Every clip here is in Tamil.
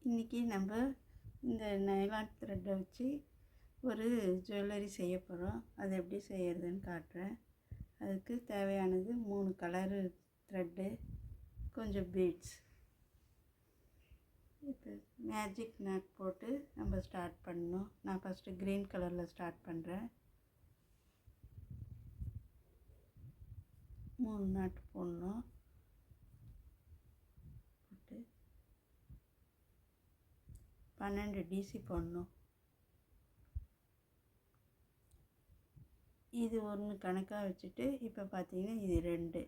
இன்றைக்கி நம்ம இந்த நைலான் த்ரெட்டை வச்சு ஒரு ஜுவல்லரி செய்ய போகிறோம். அது எப்படி செய்கிறதுன்னு காட்டுறேன். அதுக்கு தேவையானது 3 கலரு த்ரெட்டு, கொஞ்சம் பீட்ஸ். இப்போ மேஜிக் நாட் போட்டு நம்ம ஸ்டார்ட் பண்ணணும். நான் ஃபஸ்ட்டு க்ரீன் கலரில் ஸ்டார்ட் பண்ணுறேன். 3 நாட் போடணும். போட்டு 12 டிசி போடணும். இது ஒன்று கணக்காக வச்சுட்டு இப்போ பார்த்தீங்கன்னா இது 2,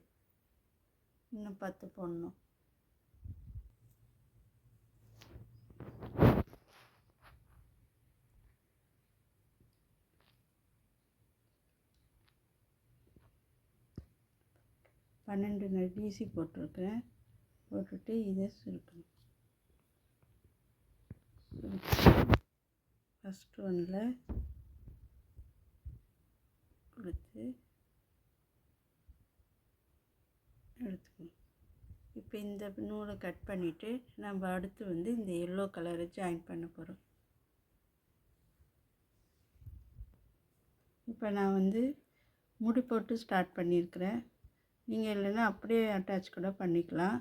இன்னும் 10 போடணும். பன்னெண்டு டிசி போட்டிருக்கேன். போட்டுட்டு இதை சுருக்கணும். ஃபஸ்ட்டு ஒன்றில் கொடுத்து எடுத்துக்கணும். இப்போ இந்த நூலை கட் பண்ணிவிட்டு நம்ம அடுத்து இந்த எல்லோ கலரை ஜாயின் பண்ண போகிறோம். இப்போ நான் முடி போட்டு ஸ்டார்ட் பண்ணியிருக்கிறேன். நீங்கள் இல்லைன்னா அப்படியே அட்டாச் கூட பண்ணிக்கலாம்.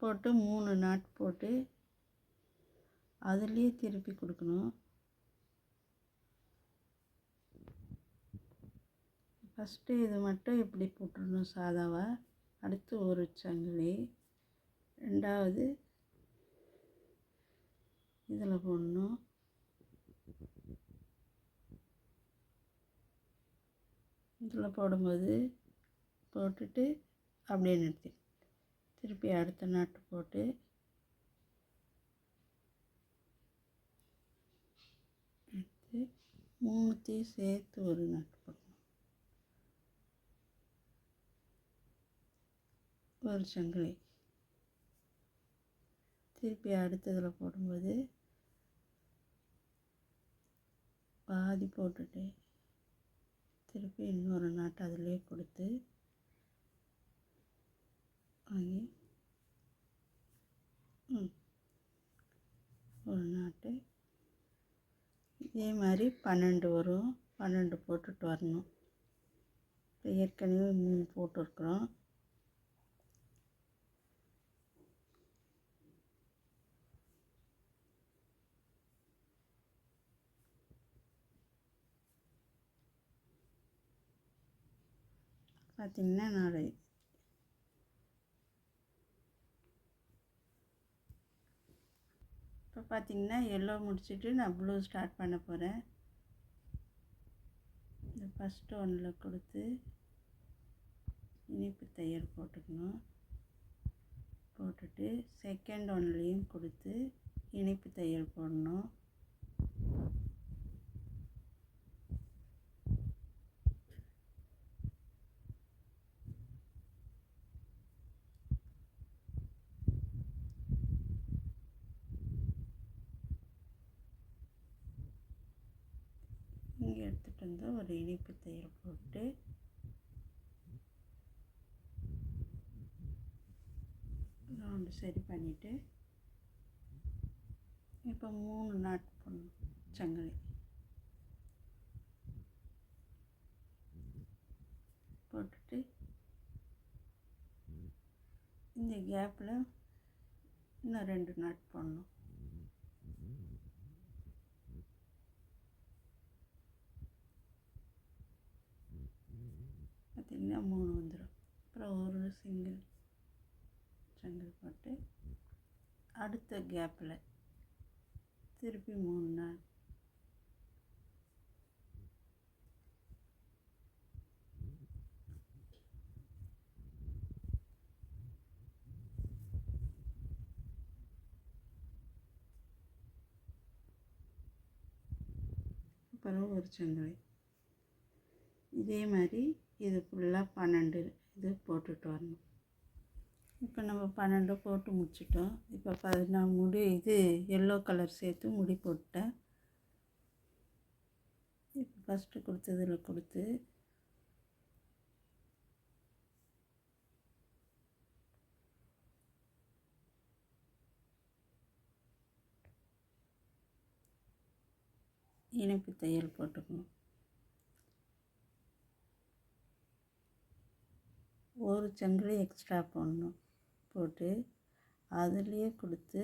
போட்டு 3 நாட் போட்டு அதுலேயே திருப்பி கொடுக்கணும். ஃபஸ்ட்டு இது மட்டும் இப்படி போட்டுடணும் சாதாவாக. அடுத்து ஒரு சங்கிலி, ரெண்டாவது இதில் போடணும். இதில் போடும்போது போட்டுட்டு அப்படியே நிறுத்தி திருப்பி அடுத்த நாட்டு போட்டு எடுத்து 3த்தையும் சேர்த்து ஒரு நாட்டு போடணும். ஒரு சங்கிலி திருப்பி அடுத்ததில் போடும்போது பாதி போட்டுட்டு திருப்பி இன்னொரு நாட்டு அதிலே கொடுத்து வாங்கி ஒரு நாட்டு இதே மாதிரி 12 வரும். 12 போட்டுட்டு வரணும். இப்போ ஏற்கனவே 3 போட்டிருக்குறோம். பார்த்திங்கன்னா நான் இப்போ பார்த்திங்கன்னா எல்லோ முடிச்சுட்டு நான் ப்ளூ ஸ்டார்ட் பண்ண போகிறேன். இந்த ஃபஸ்ட்டு ஒன்றில் கொடுத்து இனிப்பு தையல் போட்டுக்கணும். போட்டுட்டு செகண்ட் ஒன்லேயும் கொடுத்து இனிப்பு தையல் போடணும். இங்கே எடுத்துகிட்டு ஒரு இனிப்பு தையல் போட்டு ரவுண்டு சரி பண்ணிவிட்டு இப்போ 3 நாட் போடணும். சங்கிலி போட்டுட்டு இந்த கேப்பில் இன்னும் 2 நாட் போடணும். பார்த்திங்கன்னா 3 வந்துடும். அப்புறம் ஒரு சிங்கிள் சங்கிலி போட்டு அடுத்த கேப்பில் திருப்பி 3 நாட் அப்புறம் ஒரு சங்கிலி. இதே மாதிரி இது ஃபுல்லாக 12 இது போட்டுட்டு வரணும். இப்போ நம்ம 12 போட்டு முடிச்சிட்டோம். இப்போ நான் முடி எல்லோ கலர் சேர்த்து முடி போட்டேன். இப்போ ஃபஸ்ட்டு கொடுத்ததில் கொடுத்து இனிப்பு தையல் போட்டுக்கணும். ஒரு சங்கிலி எக்ஸ்ட்ரா போடணும். போட்டு அதுலேயே கொடுத்து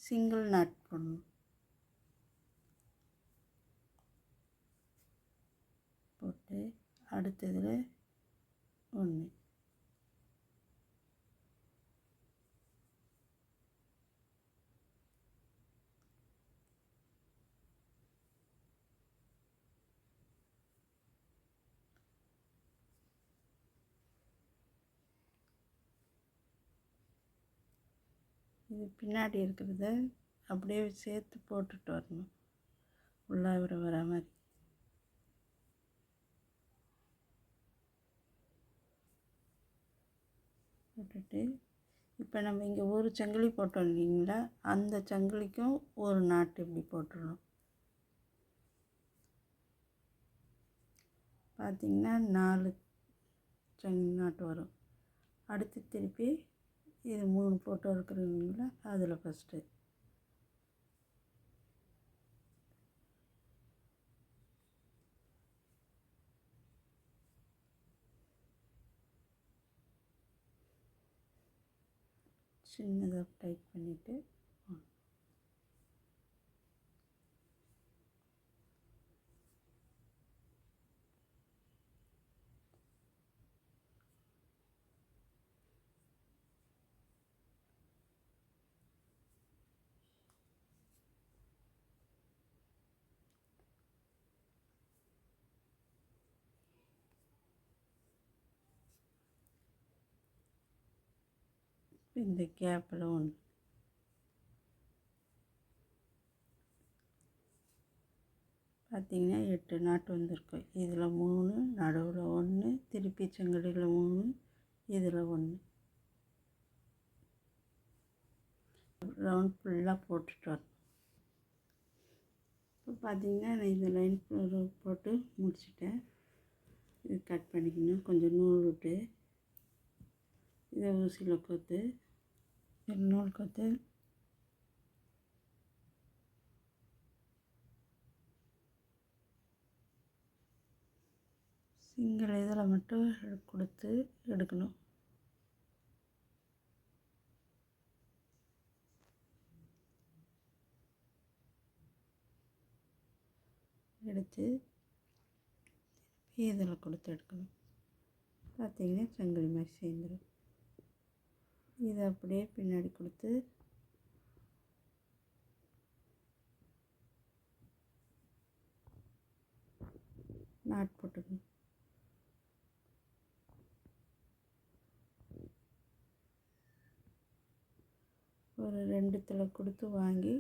சிங்கிள் நாட் போடணும். போட்டு அடுத்ததில் 1 இது பின்னாடி இருக்கிறத அப்படியே சேர்த்து போட்டுட்டு வரணும். உள்ளார வர மாதிரி. போட்டுட்டு இப்போ நம்ம இங்கே ஒரு சங்கிலி போட்டோம் இல்லைங்களா, அந்த சங்கிலிக்கும் ஒரு நாட்டு இப்படி போட்டுடணும். பார்த்திங்கன்னா 4 நாட்டு வரும். அடுத்து திருப்பி இது 3 ஃபோட்டோ இருக்கிறீங்களா, அதில் ஃபஸ்ட்டு சின்னதாக டைட் பண்ணிவிட்டு இந்த கேப்பில் 1 பார்த்திங்கன்னா 8 நாட்டு வந்திருக்கு. இதில் 3, நடுவில் 1, திருப்பி சங்கிலியில் 3, இதில் 1 ரவுண்ட் ஃபுல்லாக போட்டுட்டு வரணும். இப்போ பார்த்திங்கன்னா நான் இந்த லைன் போட்டு முடிச்சிட்டேன். இது கட் பண்ணிக்கணும். கொஞ்சம் நூல் விட்டு இதை ஊசியில் கோத்து நூல் கோத்து சிங்கிள் இதில் மட்டும் கொடுத்து எடுக்கணும். எடுத்து இதில் கொடுத்து எடுக்கணும். பார்த்திங்கன்னா சங்கிலி மாதிரி சேர்ந்துடும். இதை அப்படியே பின்னாடி கொடுத்து நாட் போட்டுக்கணும். ஒரு 2 கொடுத்து வாங்கி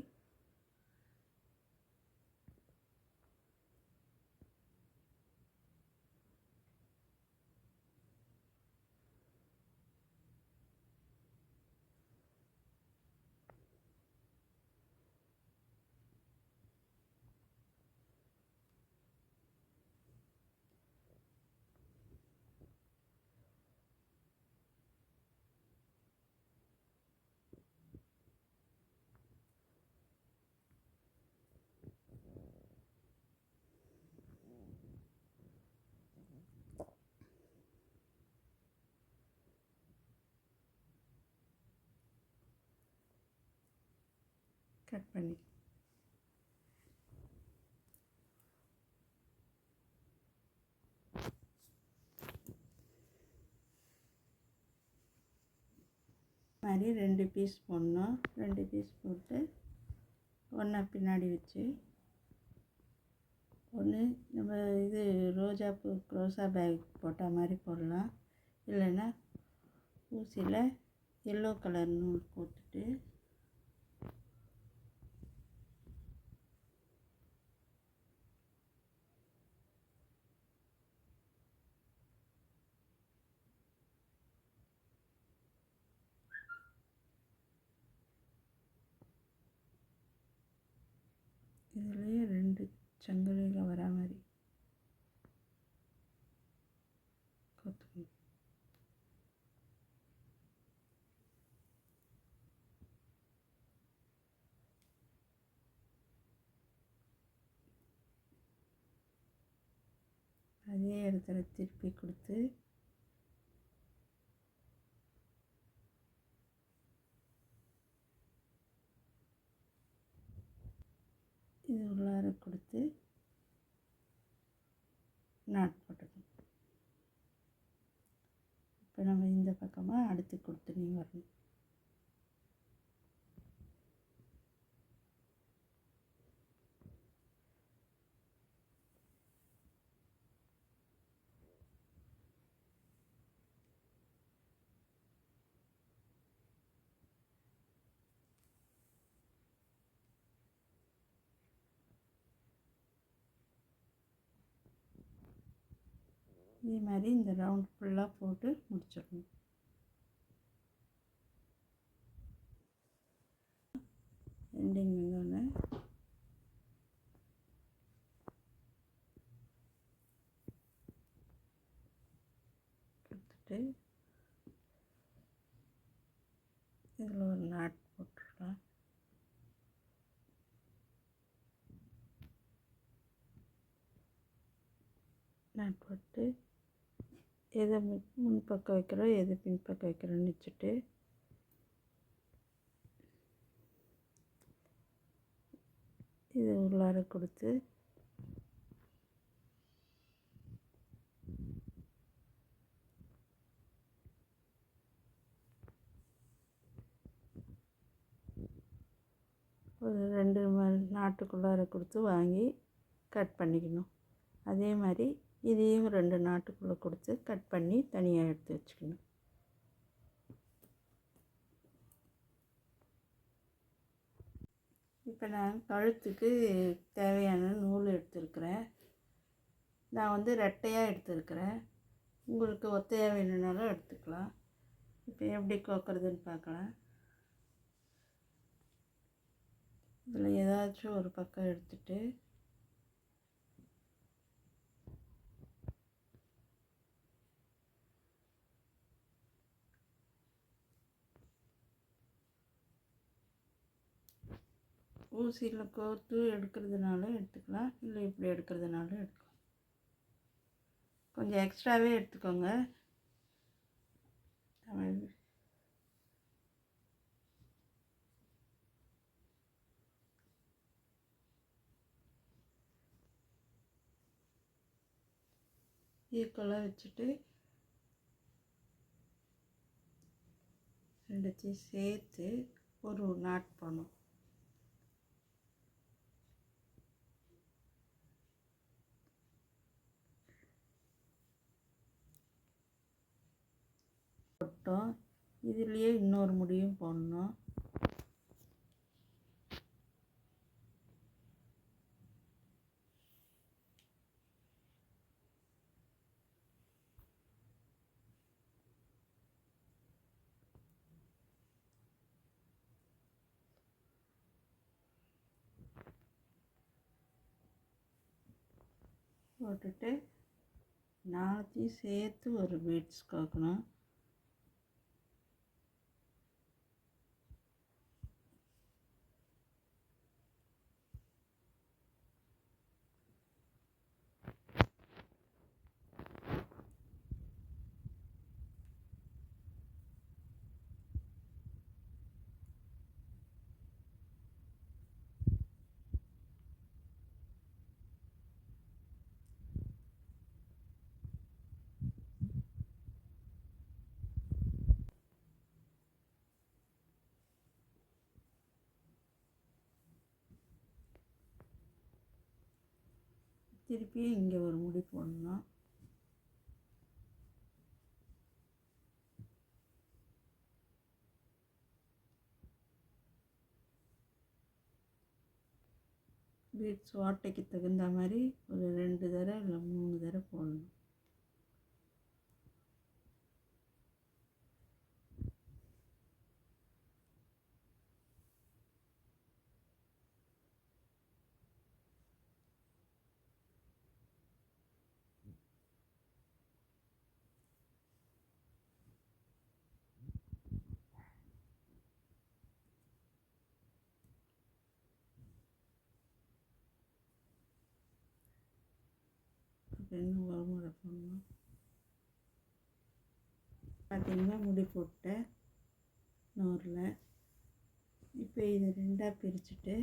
கட் பண்ணி மாதிரி 2 பீஸ் போடணும். 2 பீஸ் போட்டு ஒன்றா பின்னாடி வச்சு ஒன்று நம்ம இது ரோஜாப்பூ ரோசா பேக் போட்ட மாதிரி போடலாம். இல்லைன்னா ஊசியில் எல்லோ கலர் நூல் போட்டுட்டு இதுலேயே 2 சங்கிலியில் வர மாதிரி கொத்தணும். அதே இடத்துல திருப்பி கொடுத்து இது உள்ளார கொடுத்து நாட் போட்டுக்கணும். இப்போ நம்ம இந்த பக்கமாக அடுத்து கொடுத்துனே வரணும். இதே மாதிரி இந்த ரவுண்ட் ஃபுல்லாக போட்டு முடிச்சிடணும். எண்டிங் வந்தோடனே கொடுத்துட்டு இதில் ஒரு நாட் போட்டுடலாம். நாட் போட்டு எதை முன்பக்கம் வைக்கிறோம் எது பின்பக்கம் வைக்கிறோன்னு வச்சுட்டு இது உள்ளார கொடுத்து ஒரு 2 நாட்டுக்குள்ளார கொடுத்து வாங்கி கட் பண்ணிக்கணும். அதே மாதிரி இதையும் 2 நாட்டுக்குள்ளே கொடுத்து கட் பண்ணி தனியாக எடுத்து வச்சுக்கணும். இப்போ நான் கழுத்துக்கு தேவையான நூல் எடுத்துருக்கிறேன். நான் வந்து ரெட்டையாக எடுத்துருக்கிறேன். உங்களுக்கு ஒத்தையாக வேணும்னாலும் எடுத்துக்கலாம். இப்போ எப்படி கோக்கிறதுன்னு பார்க்கலாம். இதில் ஏதாச்சும் ஒரு பக்கம் எடுத்துட்டு ஊசியில் கோர்த்து எடுக்கிறதுனாலும் எடுத்துக்கலாம், இல்லை இப்படி எடுக்கிறதுனாலும் எடுக்கலாம். கொஞ்சம் எக்ஸ்ட்ராவே எடுத்துக்கோங்க. ஈக்குவலாக வச்சுட்டு ரெண்டுத்தையும் சேர்த்து ஒரு நாட் போடணும். போட்டோம். இதுலேயே இன்னொரு முடியும் போடணும். போட்டுட்டு நாளைத்தையும் சேர்த்து ஒரு பீட்ஸ் கோக்கணும். திருப்பி இங்கே ஒரு முடி போடணும். பீட்ஸ் ஓட்டைக்கு தகுந்த மாதிரி ஒரு 2 தடவை இல்லை 3 தடவை போடணும். இப்போ இன்னும் ஒரு முறை போடணும். பார்த்திங்கன்னா முடி போட்டேன் நூறில். இப்போ இது ரெண்டாக பிரிச்சுட்டு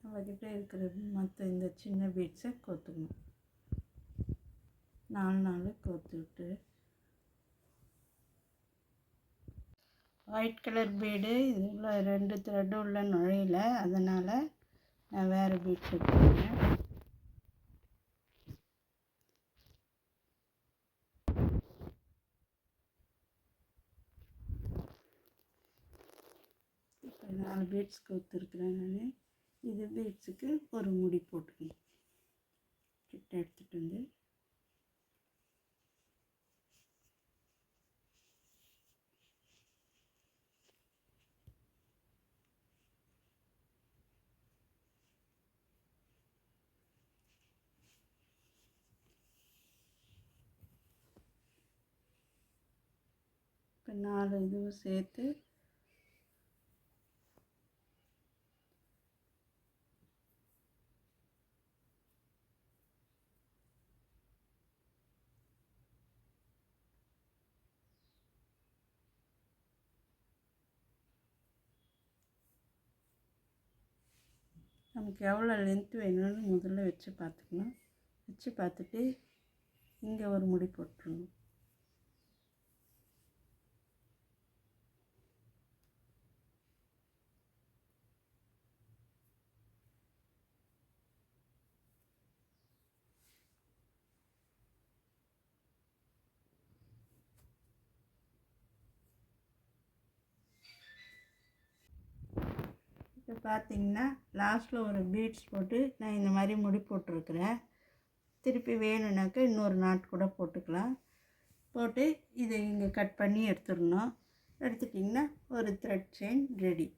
நம்மக்கிட்ட இருக்கிற மற்ற இந்த சின்ன பீட்ஸை கோத்துக்கணும். 4 கோத்து விட்டு ஒயிட் கலர் பீடு இதில் 2 த்ரெட்டு உள்ள நுழையில, அதனால் நான் வேறு பீட்ஸ் எடுத்துக்கிறேன். இப்போ 4 பீட்ஸ் கோத்துருக்குறேன் நான். இது பீட்ஸுக்கு ஒரு முடி போட்டுக்கணும். கிட்ட எடுத்துகிட்டு வந்து இப்போ 4 இதுவும் சேர்த்து நமக்கு எவ்வளோ லென்த்து வேணும்னு முதல்ல வச்சு பார்த்துக்கணும். வச்சு பார்த்துட்டு இங்கே ஒரு முடி போட்டுருணும். இப்போ பார்த்திங்கன்னா லாஸ்ட்டில் ஒரு பீட்ஸ் போட்டு நான் இந்த மாதிரி முடி போட்டிருக்கிறேன். திருப்பி வேணும்னாக்கா இன்னொரு நாட் கூட போட்டுக்கலாம். போட்டு இதை இங்கே கட் பண்ணி எடுத்துடணும். எடுத்துட்டிங்கன்னா ஒரு த்ரெட் செயின் ரெடி.